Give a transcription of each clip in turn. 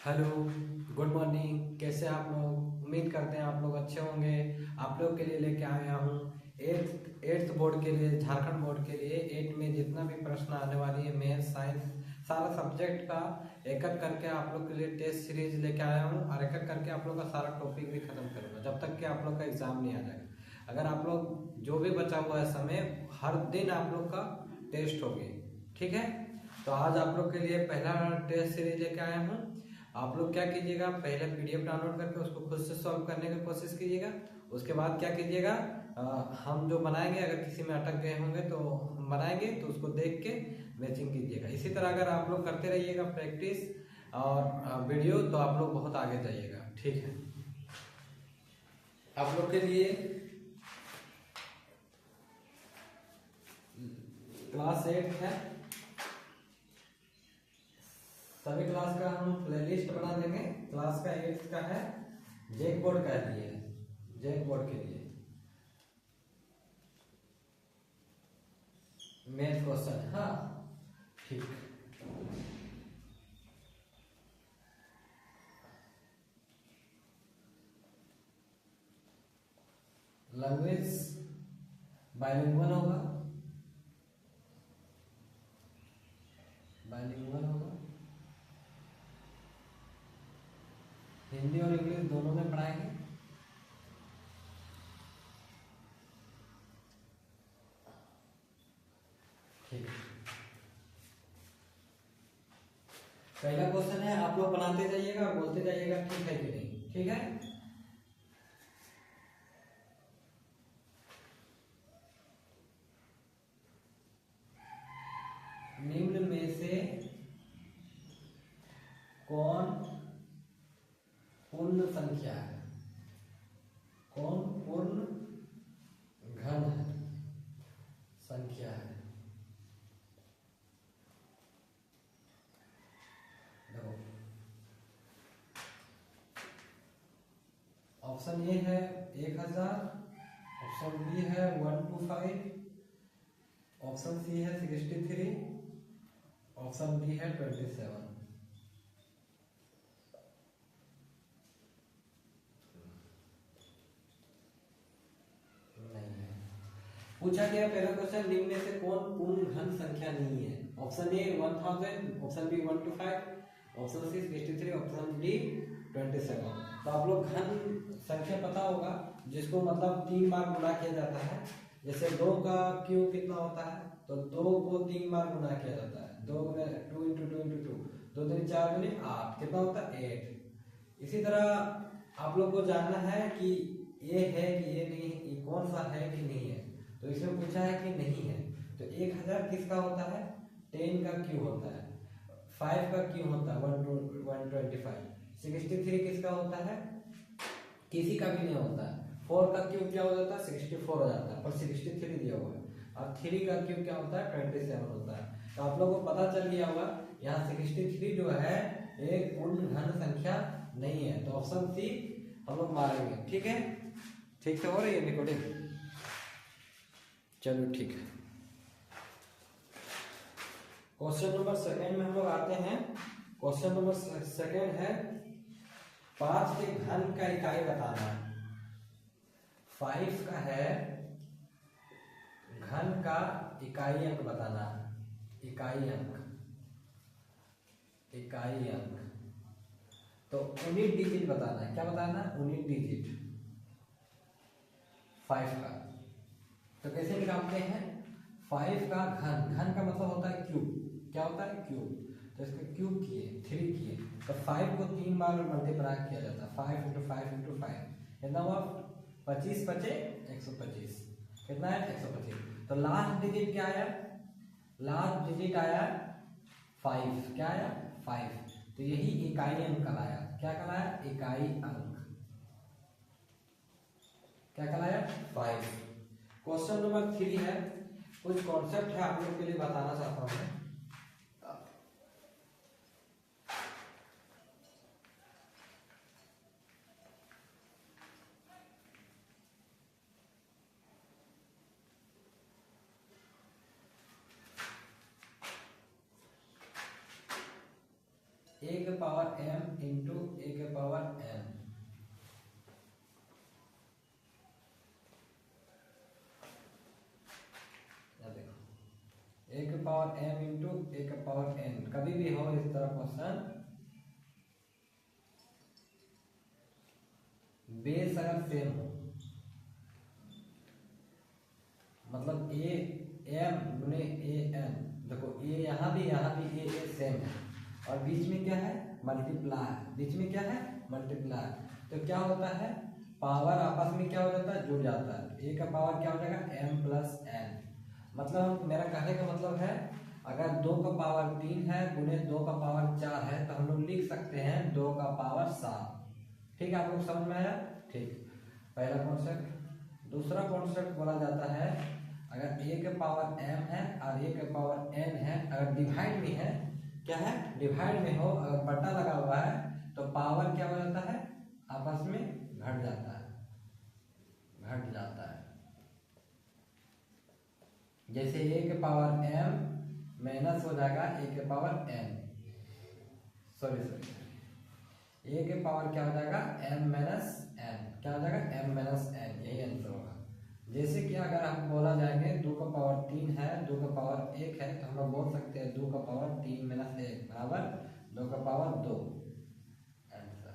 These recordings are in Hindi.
Hello, good morning. कैसे आप लोग? उम्मीद करते हैं आप लोग अच्छे होंगे। आप लोग के लिए लेके आया हूँ एट्थ बोर्ड के लिए, झारखंड बोर्ड के लिए। एट में जितना भी प्रश्न आने वाली है, मैथ साइंस सारा सब्जेक्ट का एक एक करके आप लोग के लिए टेस्ट सीरीज लेके आया हूँ, और एक एक करके आप लोग का सारा टॉपिक भी खत्म करूँगा जब तक कि आप लोग का एग्जाम नहीं आ जाएगा। अगर आप लोग जो भी बचा हुआ है समय, हर दिन आप लोग का टेस्ट होगी, ठीक है। तो आज आप लोग के लिए पहला टेस्ट सीरीज लेके आया हूँ। आप लोग क्या कीजिएगा, पहले पीडीएफ डाउनलोड करके उसको खुद से सॉल्व करने की कोशिश कीजिएगा। उसके बाद क्या कीजिएगा, हम जो बनाएंगे, अगर किसी में अटक गए होंगे तो हम बनाएंगे, तो उसको देख के मैचिंग कीजिएगा। इसी तरह अगर आप लोग करते रहिएगा प्रैक्टिस और वीडियो, तो आप लोग बहुत आगे जाइएगा, ठीक है। आप लोग के लिए क्लास 8 है, सभी क्लास का हम प्लेलिस्ट बना देंगे। क्लास का 8 का है, जैक बोर्ड का लिए, जैक बोर्ड के लिए मैथ क्वेश्चन, हाँ ठीक। लैंग्वेज बाइलिंगुअल होगा, बाइलिंगुअल होगा। हिंदी और इंग्लिश दोनों में पढ़ाएंगे। ठीक। पहला क्वेश्चन है, आप लोग बनाते जाइएगा और बोलते जाइएगा ठीक है कि नहीं, ठीक है। निम्न में से कौन पूर्ण संख्या है, कौन पूर्ण घन है संख्या है। देखो, ऑप्शन ए है 1000, ऑप्शन बी है 125, ऑप्शन सी है 63, ऑप्शन डी है 27। नहीं है। पूछा गया पहला क्वेश्चन, निम्न में से कौन पूर्ण घन संख्या नहीं है। Option A 1000, option B 125, option C 63, option D 27। तो आप लोग घन संख्या पता होगा, जिसको मतलब 3 बार गुणा किया जाता है। जैसे 2 का क्यूब कितना होता है, तो 2 को 3 बार गुणा किया जाता है। 2 गुना 2 इंटू 2 इंटू 2, 2 3 4 गुने 8, कितना होता है 8। इसी तरह आप लोग को जानना है कि ये है कि ये नहीं, ये कौन सा है कि नहीं है। तो इसमें पूछा है कि नहीं है, तो 1000 किसका होता है, 10 का क्यूब होता है। 5 का क्यूब होता है 125। 63 किसका होता है, किसी का भी नहीं होता है। 4 का क्यूब क्या हो जाता है, 64 हो जाता है, पर 63 दिया हुआ है। और 3 का क्यूब क्या होता है, 27 होता है। तो आप लोगों को पता चल गया होगा, यहाँ 63 जो है एक पूर्ण घन संख्या नहीं है। तो ऑप्शन सी हम लोग मारेंगे, ठीक है। ठीक से हो रही है रिकॉर्डिंग, चलो ठीक है। क्वेश्चन नंबर सेकेंड में हम लोग आते हैं। क्वेश्चन नंबर सेकेंड है, 5 के घन का इकाई बताना। 5 का है, घन का इकाई अंक बताना। इकाई अंक, इकाई अंक तो यूनिट डिजिट बताना है। क्या बताना है, यूनिट डिजिट 5 का। तो कैसे निकालते हैं, 5 का घन, घन का मतलब होता है क्यूब। क्या होता है, क्यूब। तो इसका क्यूब किए, 3 किए, तो 5 को 3 बार मल्टीप्लाई किया जाता है। 5 इंटू 5 इंटू 5 कितना हुआ, 25 बचे 125, कितना है 125। तो लास्ट डिजिट क्या आया, लास्ट डिजिट आया 5। क्या आया 5। तो यही इकाई अंक कहलाया। क्या कहलाया, इकाई अंक। क्या कहलाया, 5। क्वेश्चन नंबर 3 है, कुछ कॉन्सेप्ट है आप लोग के लिए बताना चाहता हूं मैं। ए के पावर m इंटू ए के पावर n। ए के पावर m इंटू ए के पावर n। कभी भी हो इस तरह क्वेश्चन, बेस अगर सेम हो, मतलब ए एम गुने ए एन, देखो ए यहाँ भी ए सेम है, और बीच में क्या है मल्टीप्लाई, बीच में क्या है मल्टीप्लाई। तो क्या होता है पावर आपस में क्या हो जाता है जुड़ जाता है। ए का पावर क्या हो जाएगा m प्लस n। मतलब मेरा कहने का मतलब है अगर 2 का पावर 3 है गुने 2 का पावर 4 है तो हम लोग लिख सकते हैं 2 का पावर 7। ठीक है, आप लोग समझ में आया? ठीक, पहला कॉन्सेप्ट। दूसरा कॉन्सेप्ट बोला जाता है अगर a के पावर m है और a के पावर n है, अगर डिवाइड में है, क्या है डिवाइड में हो, अगर बटा लगा हुआ है तो पावर क्या हो जाता है आपस में घट जाता है, घट जाता है। जैसे a के पावर m माइनस हो जाएगा a के पावर n, सॉरी a के पावर क्या हो जाएगा m माइनस n, क्या हो जाएगा m माइनस n, यही आंसर होगा। जैसे कि अगर हम बोला जाएंगे 2 का पावर 3 है 2 का पावर 1 है तो हम लोग बोल सकते हैं 2 का पावर 3 माइनस 1 बराबर 2 का पावर 2, आंसर।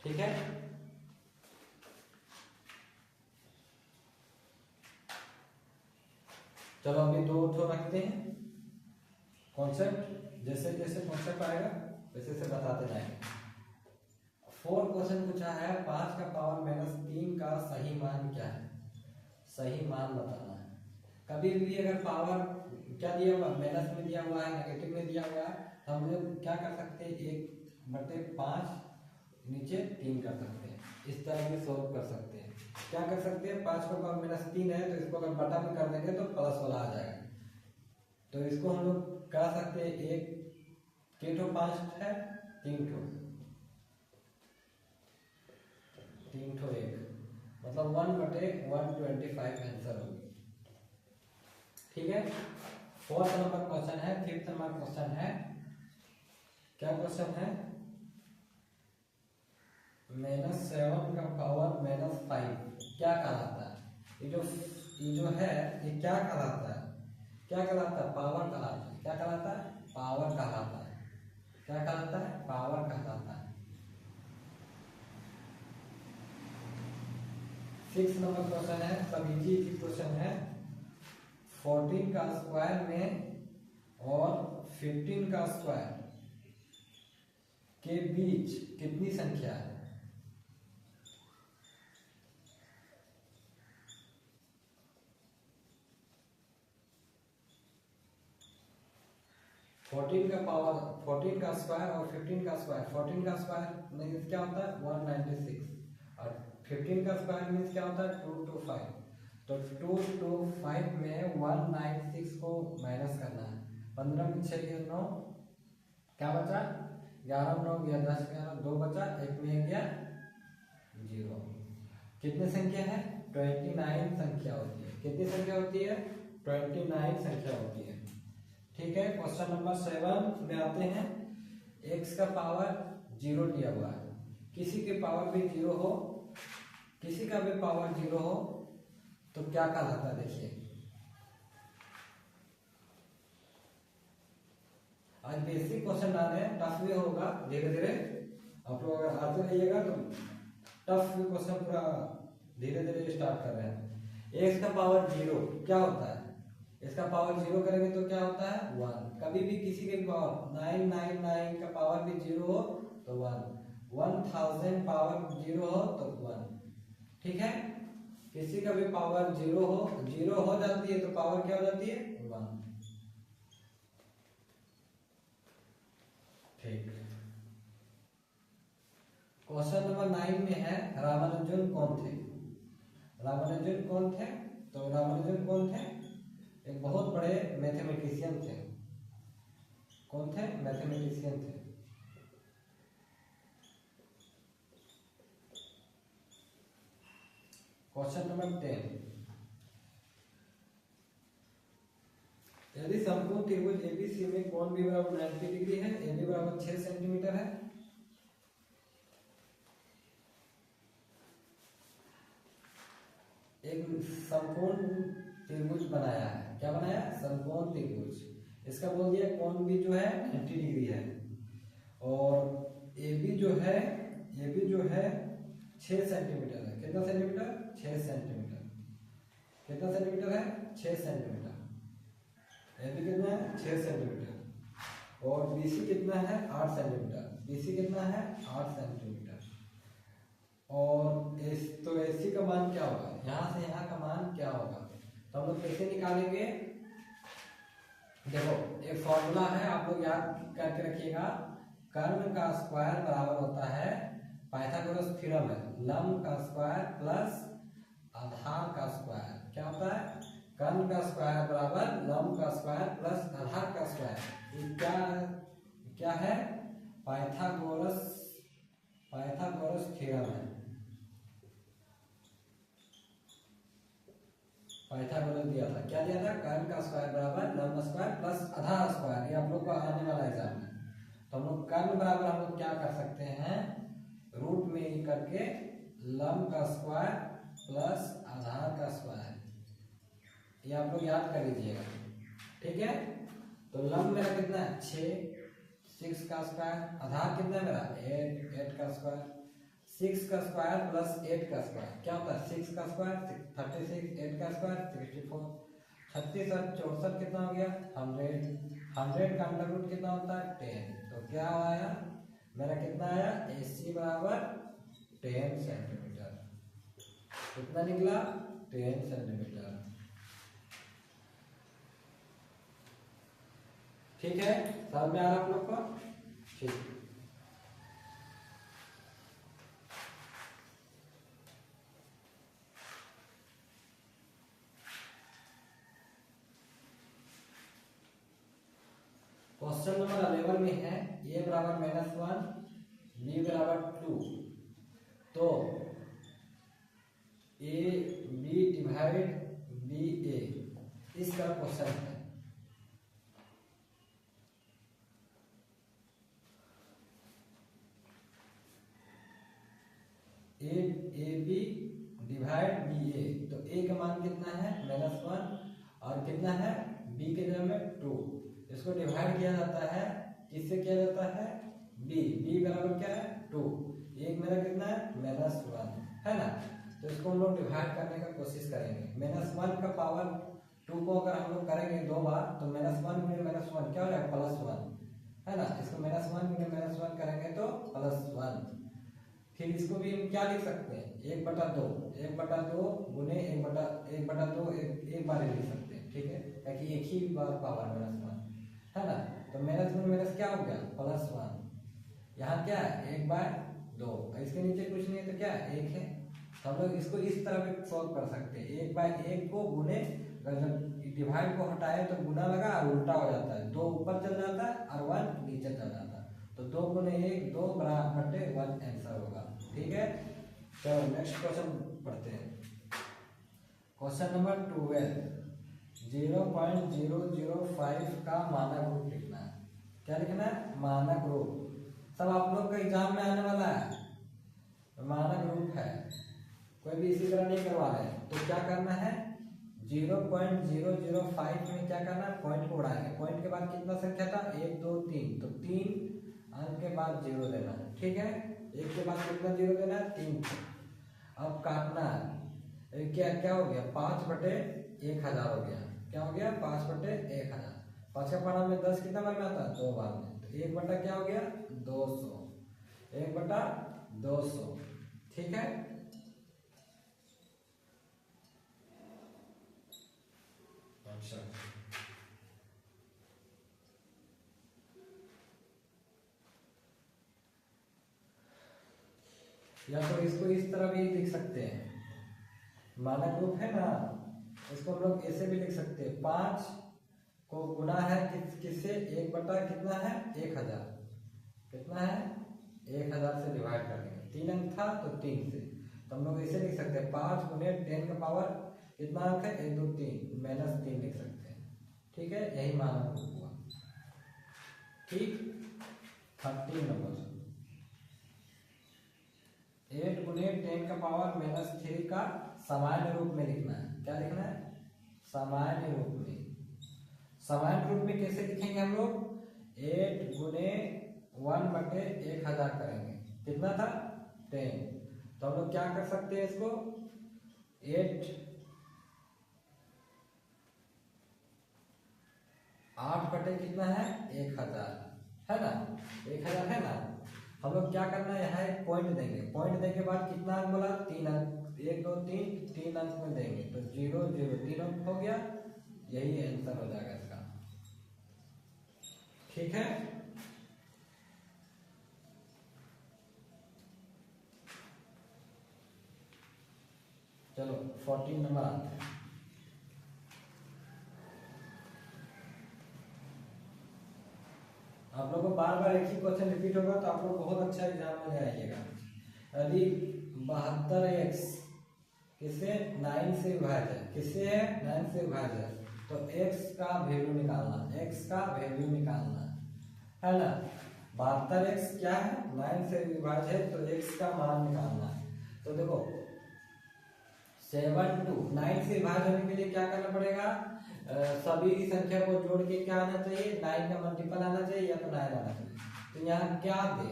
ठीक है, चलो अभी 2 ठो रखते हैं कॉन्सेप्ट, जैसे जैसे कॉन्सेप्ट आएगा वैसे से बताते जाएंगे। 4 क्वेश्चन पूछा है 5 का पावर माइनस 3 का सही मान क्या है, सही मान बताना है। कभी भी अगर पावर क्या दिया हुआ माइनस में दिया हुआ है नेगेटिव में दिया हुआ है तो हम लोग क्या कर सकते हैं 1/5 नीचे 3 कर सकते हैं, इस तरह भी सोल्व कर सकते हैं। क्या कर सकते हैं 5 का पावर माइनस 3 है तो इसको अगर बटा में कर देंगे तो प्लस वाला आ जाएगा, तो इसको हम लोग कर सकते हैं 1 के ठो 5 है 3 ठो 1 मतलब 1/125 आंसर होगी। ठीक है, 4th नंबर क्वेश्चन है। 5th नंबर क्वेश्चन है, क्या क्वेश्चन है -7 का पावर -5 क्या कहलाता है। ये जो है ये क्या कहलाता है, क्या कहलाता है पावर कहलाता है, क्या कहलाता है पावर कहलाता है, क्या कहलाता है पावर कहलाता है। 6 नंबर क्वेश्चन है, सब इजी क्वेश्चन है। 14 का स्क्वायर में और 15 का स्क्वायर के बीच कितनी संख्या है। फोर्टीन का स्क्वायर और 15 का स्क्वायर, 14 का स्क्वायर मीन्स क्या होता है 196 और 15 का स्क्वायर मीन्स क्या होता है 225। तो 225 में 196 को माइनस करना है, 15 में 6 गया 9, क्या बचा 11 9 गया 10 11 2 बचा, 1 में गया 0। कितनी संख्या है 29 संख्या होती है, कितनी संख्या होती है 29 संख्या होती है। ठीक है, क्वेश्चन नंबर 7 में आते हैं। x का पावर 0 दिया हुआ है, किसी के पावर भी 0 हो, किसी का भी पावर 0 हो तो क्या कहलाता है। देखिए आज बेसिक क्वेश्चन डाले हैं, टफ भी होगा, धीरे धीरे आप लोग अगर आते रहिएगा तो टफ भी क्वेश्चन पूरा धीरे धीरे स्टार्ट कर रहे हैं। x का पावर 0 क्या होता है, इसका पावर 0 करेंगे तो क्या होता है 1। कभी भी किसी के पावर 999 का पावर भी 0 हो तो 1, 1000 पावर 0 हो तो 1। ठीक है, किसी का भी पावर 0 हो जाती है तो पावर क्या हो जाती है 1। ठीक, क्वेश्चन नंबर 9 में है रामानुजन कौन थे। रामानुजन कौन थे, तो रामानुजन कौन थे एक बहुत बड़े मैथमेटिशियन थे। कौन थे मैथमेटिशियन थे। क्वेश्चन नंबर 10, यदि समकोण त्रिभुज एबीसी ABC में कोण भी बराबर 90 डिग्री है, AB बराबर 6 सेंटीमीटर है। एक समकोण त्रिभुज बनाया है। क्या बनाया? समकोण त्रिभुज। इसका बोल दिया कोण भी जो है 90 डिग्री है और AB जो है 6 सेंटीमीटर है। कितना सेंटीमीटर? 6 सेंटीमीटर। कितना सेंटीमीटर है? 6 सेंटीमीटर। AB कितना है? 6 सेंटीमीटर। और BC कितना है? 8 सेंटीमीटर। BC कितना है? 8 सेंटीमीटर। और तो AC का मान क्या होगा? यहाँ से यहाँ का मान क्या होगा? तो हम लोग कैसे निकालेंगे? देखो एक फॉर्मूला है, आप लोग याद करके रखिएगा। कर्ण का स्क्वायर बराबर होता है, पाइथागोरस थ्योरम है, लंब का स्क्वायर प्लस आधार का स्क्वायर। क्या होता है? कर्ण का स्क्वायर बराबर लंब का स्क्वायर प्लस आधार का स्क्वायर। ये क्या है? पाइथागोरस थ्योरम है। पाइथागोरस दिया था, क्या दिया था? कर्ण का स्क्वायर बराबर लंब स्क्वायर प्लस आधार स्क्वायर। ये आप लोग को आने वाला एग्जाम में। तो हम लोग कर्ण बराबर हम लोग क्या कर सकते हैं? रूट में ही करके लंब का स्क्वायर प्लस आधार का स्क्वायर, ये आप लोग याद कर लीजिएगा। ठीक है, तो लंब मेरा कितना है? 6 का स्क्वायर। आधार कितना है मेरा? 8 का स्क्वायर। 6 का स्क्वायर प्लस 8 का स्क्वायर क्या होता है? 6 का स्क्वायर 36, 8 का स्क्वायर 64। 36 और 64 कितना हो गया? 100 का अंडर रूट कितना होता है? 10। तो क्या आया मेरा? कितना आया? AC बराबर 10 सेंटीमीटर। कितना निकला? 10 सेंटीमीटर। ठीक है, समझ में आ रहा आप लोग को? ठीक। क्वेश्चन नंबर 11 में है a बराबर -1, b बराबर 2, तो a b divide b a, इस तरह क्वेश्चन है। a b divide b a, तो a का मान कितना है? -1 और कितना है? b के जगह में 2। इसको डिवाइड किया जाता है, किससे किया जाता है? b बराबर क्या है? 2। एक मेरा कितना है? -1 है ना। तो इसको हम लोग डिवाइड करने का कोशिश करेंगे। -1 का पावर 2 को अगर हम लोग करेंगे 2 बार तो -1 गुणे -1 क्या हो जाएगा? +1 है ना। इसको -1 गुणे -1 करेंगे तो +1। फिर इसको भी हम क्या लिख सकते हैं? 1/2 गुणे 1/2 एक बार ही लिख सकते हैं। ठीक है, ताकि एक ही बार पावर -1 है ना। तो -1 क्या हो गया? +1। यहाँ क्या है? 1/2। इसके नीचे कुछ नहीं है तो क्या है? 1 है। तो हम लोग इसको इस तरह भी सॉल्व कर सकते हैं। 1/1 को गुणे, जब डिवाइड को हटाए तो गुना लगा और उल्टा हो जाता है, 2 ऊपर चल जाता है और 1 नीचे चल जाता है। तो 2 गुणे 1 2 बटे 1 आंसर होगा। ठीक है, चलो नेक्स्ट क्वेश्चन पढ़ते हैं। क्वेश्चन नंबर 12, 0.005 का मानक रूप लिखना है। क्या लिखना है? मानक रूप। सब आप लोग का एग्जाम में आने वाला है, मानक रूप है, कोई भी इसी तरह नहीं करवा रहे। तो क्या करना है? 0.005 में क्या करना है? पॉइंट को उड़ाएंगे। पॉइंट के बाद कितना संख्या था? 1 2 3, तो 3 अंक के बाद 0 देना है। ठीक है, 1 के बाद कितना 0 देना है? 3। अब काटना है। क्या हो गया? 5/1000 हो गया। क्या हो गया? 5/1000। 5 का पढ़ा में 10 कितना बार में आता है? 2 बार में। तो 1 बटा क्या हो गया? 200। 1/200। ठीक है, अच्छा या तो इसको इस तरह भी लिख सकते हैं, मानक रूप है ना, इसको हम लोग ऐसे भी लिख सकते हैं। 5 को गुना है किससे? 1 बटा कितना है? 1000। कितना है? 1000 से डिवाइड कर देंगे। 3 अंक था तो 3 से, तो हम लोग ऐसे लिख सकते हैं 5 गुने 10 का पावर कितना अंक है? 1 2 3 -3 लिख सकते हैं। ठीक है, यही मानक रूप हुआ। ठीक। 13 नंबर 8 गुने 10 का पावर -3 का सामान्य रूप में लिखना है। क्या लिखना है? सामान्य रूप में। सामान्य रूप में कैसे लिखेंगे हम लोग? 8 गुने 1/1000 करेंगे। कितना था? 10। तो हम लोग क्या कर सकते हैं इसको? 8 बटे कितना है? 1000 है ना? 1000 है ना? हम लोग क्या करना है, यहाँ एक पॉइंट देंगे। पॉइंट देने के बाद कितना अंक बोला? 3 अंक। 1 2 3 अंक में देंगे तो 0 0 3 अंक हो गया। यही आंसर हो जाएगा इसका। ठीक है। चलो 14 नंबर आते हैं। आप लोगों को बार बार एक ही क्वेश्चन रिपीट होगा तो आप लोग बहुत अच्छा एग्जाम में जाइएगा। यदि 72x किससे 9 से विभाज्य है, किससे है? 9 से विभाज्य है, तो x का वैल्यू निकालना, x का वैल्यू निकालना है ना। 72x क्या है? 9 से विभाज्य है, तो x का मान निकालना है। तो देखो 7 2 9 से विभाज्य होने के लिए क्या करना पड़ेगा? सभी संख्या को जोड़ के क्या आना चाहिए? 9 का मल्टीपल आना चाहिए या तो 9 आना चाहिए। तो यहाँ क्या दे?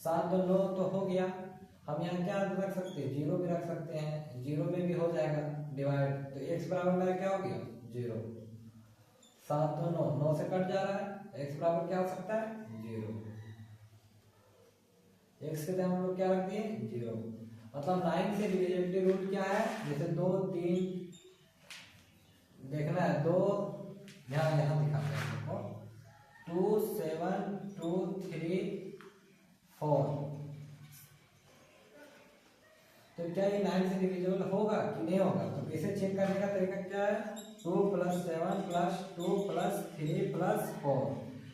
7 2 9 तो हो गया। हम यहाँ क्या रख सकते हैं? 0 भी रख सकते हैं। 0 में भी हो जाएगा डिवाइड। तो x बराबर मेरा क्या हो गया? 0। 7 2 9 9 से कट जा रहा है। x बराबर क्या हो सकता है? 0। x के हम लोग क्या रख दिए? 0। मतलब 9 से डिविजिबिलिटी रूट क्या है? जैसे 2 3 देखना है। 2 यहाँ दिखाते हैं देखो। 2 7 2 3 4। तो क्या ये 9 से डिविजिबल होगा कि नहीं होगा? तो कैसे चेक करने का तरीका क्या है? 2 + 7 + 2 + 3 + 4।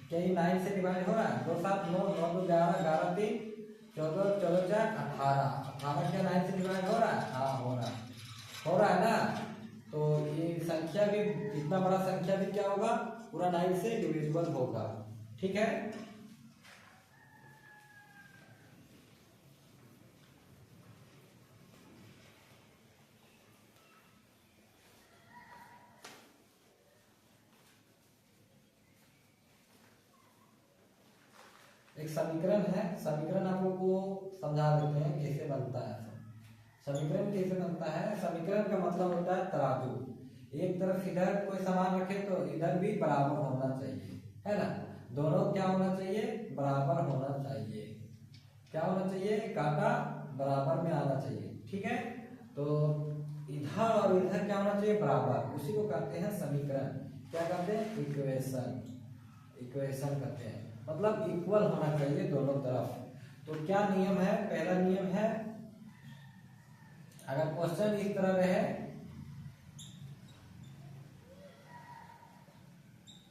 क्या ये 9 से डिवाइड हो रहा है? 2 7 9 9 2 11 11 3 14 14 4 18। 18 क्या 9 से डिवाइड हो रहा है? हाँ हो रहा है ना। तो ये संख्या भी, इतना बड़ा संख्या भी क्या होगा? पूरा 9 से डिविजिबल होगा। ठीक है। एक समीकरण है, समीकरण आप लोग को समझा देते हैं कैसे बनता है। समीकरण कैसे बनता है? समीकरण का मतलब होता है तराजू। एक तरफ इधर कोई सामान रखे तो इधर भी बराबर होना चाहिए, है ना। दोनों क्या होना चाहिए? बराबर होना चाहिए। क्या होना चाहिए? कांटा बराबर में आना चाहिए। ठीक है। तो इधर और इधर क्या होना चाहिए? बराबर। उसी को कहते हैं समीकरण। क्या कहते हैं? इक्वेशन। इक्वेशन कहते हैं, मतलब इक्वल होना चाहिए दोनों तरफ। तो क्या नियम है? पहला नियम है, अगर क्वेश्चन इस तरह रहे,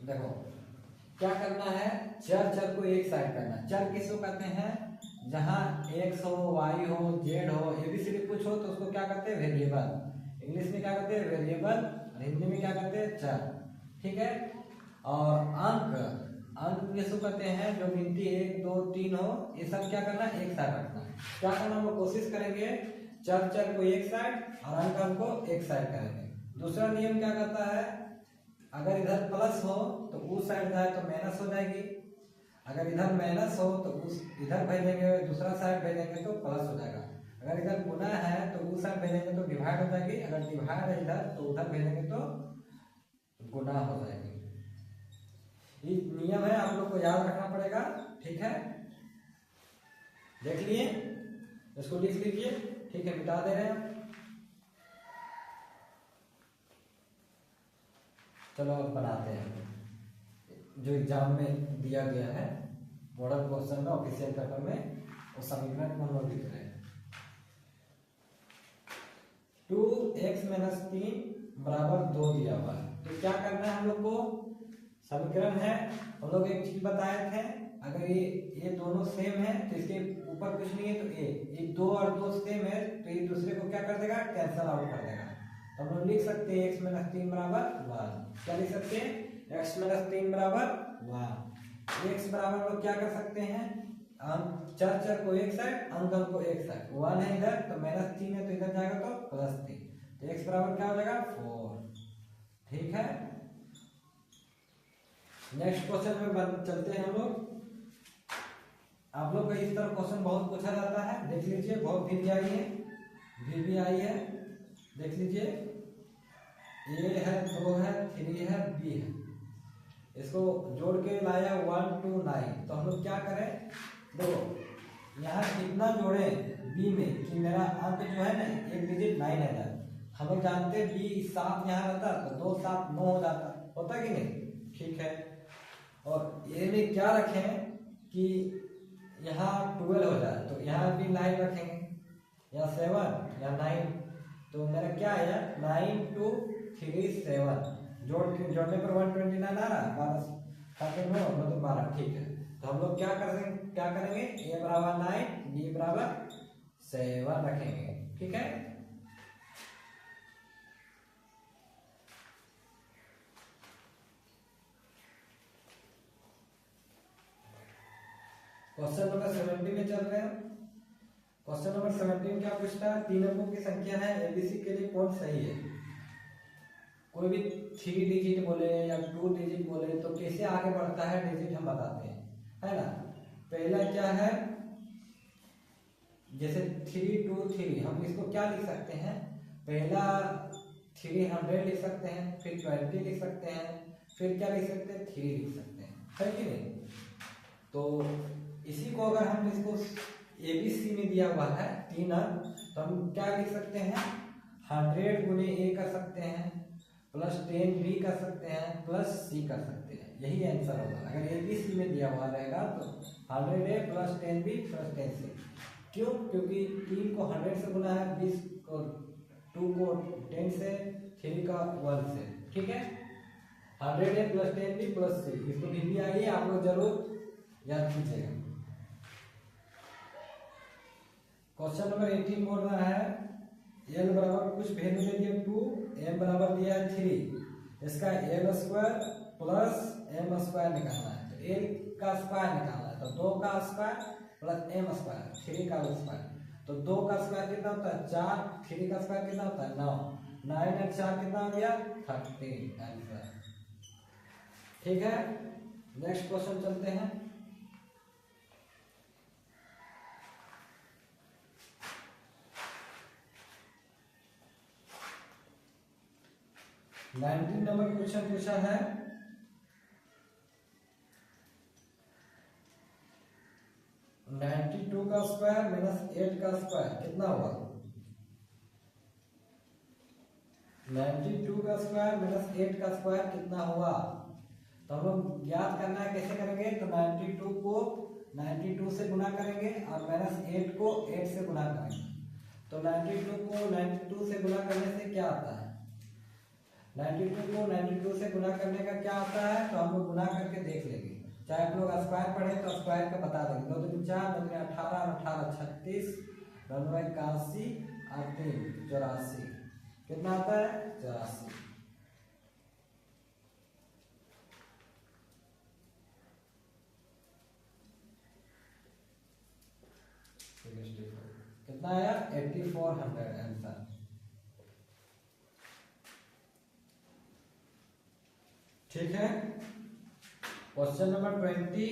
देखो क्या करना है? चर को एक साइड करना। चर किसको कहते हैं? जहां x हो, y हो, z हो, एबीसीडी कुछ हो तो उसको क्या कहते हैं? वेरिएबल। इंग्लिश में क्या कहते हैं? वेरिएबल। हिंदी में क्या कहते हैं? चर। ठीक है। और अंक किसको कहते हैं? जो गिनती 1 2 3 हो, ये सब क्या करना? एक साइड रखना। क्या करना? हम कोशिश करेंगे चर को एक साइड और अंक को एक साइड करेंगे। दूसरा नियम क्या कहता है? अगर इधर प्लस हो तो उस साइड जाए तो माइनस हो जाएगी। अगर इधर माइनस हो तो उस इधर भेजेंगे, दूसरा साइड भेजेंगे तो प्लस हो जाएगा। अगर इधर गुना है तो उस साइड भेजेंगे तो डिवाइड हो जाएगी। अगर डिवाइड है इधर तो उधर भेजेंगे तो गुना हो जाएगी। ये नियम है, आप लोग को याद रखना पड़ेगा। ठीक है, देख लिए, इसको लिख लीजिए। ठीक है, मिटा दे रहे हैं। चलो अब बनाते हैं जो एग्जाम में दिया गया है, मॉडल क्वेश्चन में, ऑफिशियल पेपर में, और समीकरण को हम लोग लिख रहे हैं। 2x - 3 = 2 दिया हुआ है। तो क्या करना है हम लोग को? समीकरण है, हम लोग एक चीज बताए थे, अगर ये दोनों सेम है तो इसके ऊपर कुछ नहीं है तो ये 2 और 2 सेम है तो ये दूसरे को क्या कर देगा? कैंसल आउट कर देगा। तो हम लोग लिख सकते हैं x - 3 = 1। क्या लिख सकते हैं? x - 3 = 1। x बराबर हम लोग क्या कर सकते हैं, चर को एक साइड, अंक को एक साइड, 1 है इधर तो -3 है तो इधर जाएगा तो +3, तो x बराबर क्या हो जाएगा 4। ठीक है, नेक्स्ट क्वेश्चन में चलते हैं हम लोग। आप लोग का इस तरह क्वेश्चन बहुत पूछा जाता है, देख लीजिए, बहुत भी आई है, भी आई है, देख लीजिए, a है, 2 है, 3 है, b है, इसको जोड़ के लाया 1 to 9, तो हम लोग क्या करें, देखो यहाँ कितना जोड़े b में कि मेरा अंक जो है ना एक डिजिट 9 है ना, हम लोग जानते हैं b 7 यहाँ रहता तो 2 7 9 हो जाता, होता कि नहीं। ठीक है, और ये में क्या रखें कि यहाँ 12 हो जाए, तो यहाँ भी 9 रखेंगे, या 7 या 9, तो मेरा क्या है 9 2 3 7, जोड़ने पर 129 आ रहा, 12 7 9 मतलब 12। ठीक है, तो हम लोग क्या करेंगे, a बराबर 9, b बराबर 7 रखेंगे। ठीक है, क्वेश्चन नंबर 70 में चल रहे हैं। क्वेश्चन नंबर 70 में क्या पूछता है, 3 अंकों की संख्या है एबीसी के लिए कौन सही है। कोई भी 3 डिजिट बोले या 2 डिजिट बोले तो कैसे आगे बढ़ता है डिजिट हम बताते हैं, है ना। पहला क्या है, जैसे 3 2 3, हम इसको क्या लिख सकते हैं, पहला 300 लिख सकते हैं, फिर 20 लिख सकते हैं, फिर क्या लिख सकते हैं 3 लिख सकते हैं, है कि नहीं। तो इसी को अगर हम इसको एबीसी में दिया हुआ है 3 अंक, तो हम क्या लिख सकते हैं 100 गुने a कर सकते हैं, प्लस 10 b कर सकते हैं, प्लस c कर सकते हैं, यही आंसर होगा। अगर एबीसी में दिया हुआ रहेगा तो 100a plus 10b plus 10c। क्यों, क्योंकि 3 को 100 से गुना है, 20 को 2 को 10 से, 3 का 1 से। ठीक है, 100a plus 10b plus c, इसको भी आइए आप लोग जरूर याद कीजिएगा। क्वेश्चन नंबर 18 बोल रहा है l बराबर कुछ वैल्यू दे दिया 2, m बराबर दिया है 3, इसका l square plus m square निकालना है, तो l का स्क्वायर निकालना है, तो 2 का स्क्वायर प्लस m स्क्वायर, 3 का स्क्वायर, तो 2 का स्क्वायर कितना होता है 4, 3 का स्क्वायर कितना होता है 9, 9 और 4 कितना हो गया 13 आंसर। ठीक है, नेक्स्ट क्वेश्चन चलते हैं। नाइनटीन नंबर क्वेश्चन पूछा है, -92 का स्क्वायर माइनस 8 का स्क्वायर कितना होगा। 92 का स्क्वायर माइनस 8 का स्क्वायर कितना होगा, तो हम लोग याद करना है कैसे करेंगे, तो 92 को 92 से गुना करेंगे और -8 को 8 से गुना करेंगे, तो 92 को 92 से गुना करने से क्या आता है, 92 को 92 से गुना करने का क्या आता है, तो हम लोग गुना करके देख लेंगे, चाहे आप लोग स्क्वायर पढ़े तो स्क्वायर का बता देंगे, 2 दूनी 4, 2 दूनी 18, 18 36, 2 81 और 3 84, कितना आता है 84। कितना आया 8400 आंसर। ठीक है, क्वेश्चन नंबर 20,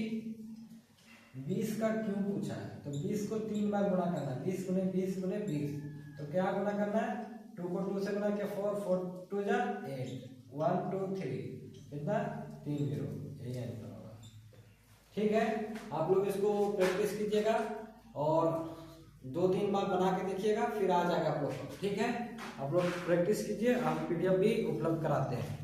20 का क्यों पूछा है, तो 20 को 3 बार गुणा करना है, 20 गुने 20 गुने 20, तो क्या गुणा करना है, 2 को 2 से गुणा किया 4, 4 2 जा 8, 1 2 3, कितना 3 0, यही आंसर होगा। ठीक है, आप लोग इसको प्रैक्टिस कीजिएगा और 2-3 बार बना के देखिएगा, फिर आ जाएगा आप लोग को। ठीक है, आप लोग प्रैक्टिस कीजिए, आप PDF भी उपलब्ध कराते हैं।